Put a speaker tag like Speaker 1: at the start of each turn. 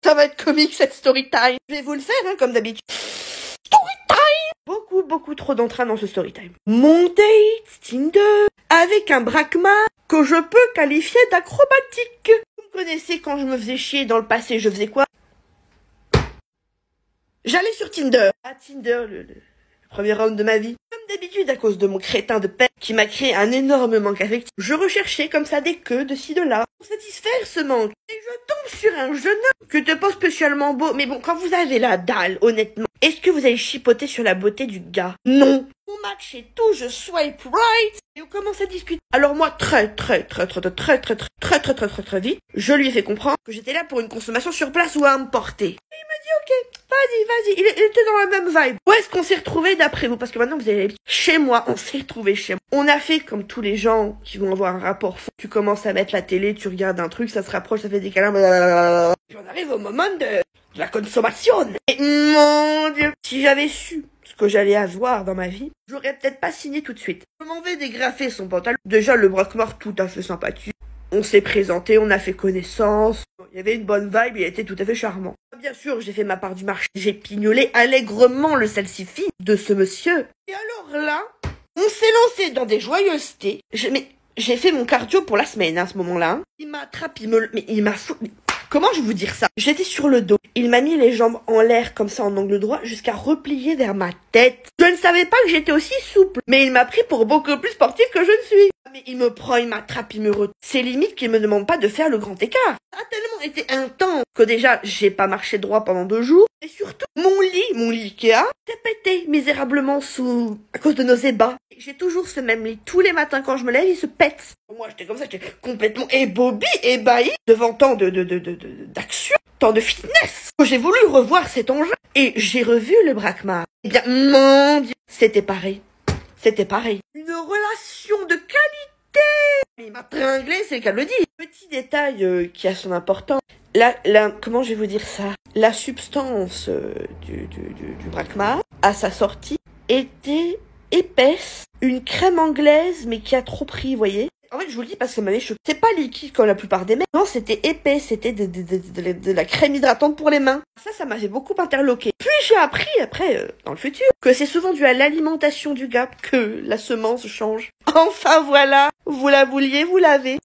Speaker 1: Ça va être comique cette story time. Je vais vous le faire, hein, comme d'habitude. Story time. Beaucoup trop d'entrain dans ce story time. Mon date Tinder avec un brachma que je peux qualifier d'acrobatique. Vous me connaissez, quand je me faisais chier dans le passé, je faisais quoi? J'allais sur Tinder. Ah, Tinder, le premier round de ma vie. Comme d'habitude, à cause de mon crétin de père qui m'a créé un énorme manque affectif, je recherchais comme ça des queues de ci de là pour satisfaire ce manque. Et je tombe sur un jeune homme qui était pas spécialement beau. Mais bon, quand vous avez la dalle, honnêtement, est-ce que vous avez chipoté sur la beauté du gars? Non. On match et tout, je swipe right et on commence à discuter. Alors moi, très vite, je lui ai fait comprendre que j'étais là pour une consommation sur place ou à emporter. Et il m'a dit ok, vas-y, il était dans la même vibe. Où est-ce qu'on s'est retrouvés d'après vous? Parce que maintenant vous avez chez moi, on s'est retrouvés chez moi. On a fait comme tous les gens qui vont avoir un rapport fou. Tu commences à mettre la télé, tu regardes un truc, ça se rapproche, ça fait des câlins, blablabla. Puis on arrive au moment de la consommation. Et mon Dieu, si j'avais su ce que j'allais avoir dans ma vie, j'aurais peut-être pas signé tout de suite. Je m'en vais dégrafer son pantalon. Déjà, le brachmar tout à fait sympathique. On s'est présenté, on a fait connaissance. Il y avait une bonne vibe, il était tout à fait charmant. Bien sûr, j'ai fait ma part du marché. J'ai pignolé allègrement le salsifis de ce monsieur. Et alors là, on s'est lancé dans des joyeusetés. J'ai fait mon cardio pour la semaine, à ce moment-là. Il m'attrape, il m'a foutu. Comment je vais vous dire ça? J'étais sur le dos. Il m'a mis les jambes en l'air comme ça en angle droit jusqu'à replier vers ma tête. Je ne savais pas que j'étais aussi souple. Mais il m'a pris pour beaucoup plus sportif que je ne suis. Mais il me prend, il m'attrape, il me retient. C'est limite qu'il me demande pas de faire le grand écart. Ça a tellement été intense que déjà j'ai pas marché droit pendant 2 jours. Et surtout, mon lit Ikea, s'est pété misérablement à cause de nos ébats. J'ai toujours ce même lit. Tous les matins quand je me lève, il se pète. Moi j'étais comme ça, j'étais complètement ébahi devant tant d'action, tant de fitness. J'ai voulu revoir cet engin et j'ai revu le brachmar. Eh bien, mon Dieu, c'était pareil. C'était pareil. Une relation de qualité. Il m'a tringlé, c'est le cas de le dire. Petit détail qui a son importance. Comment je vais vous dire ça? La substance du brachmar, à sa sortie, était épaisse. Une crème anglaise, mais qui a trop pris, vous voyez? En fait, je vous le dis parce que ça m'avait choqué. C'est pas liquide comme la plupart des mecs. Non, c'était épais. C'était de la crème hydratante pour les mains. Ça m'avait beaucoup interloqué. Puis j'ai appris, après, dans le futur, que c'est souvent dû à l'alimentation du gars que la semence change. Enfin voilà, vous la vouliez, vous l'avez.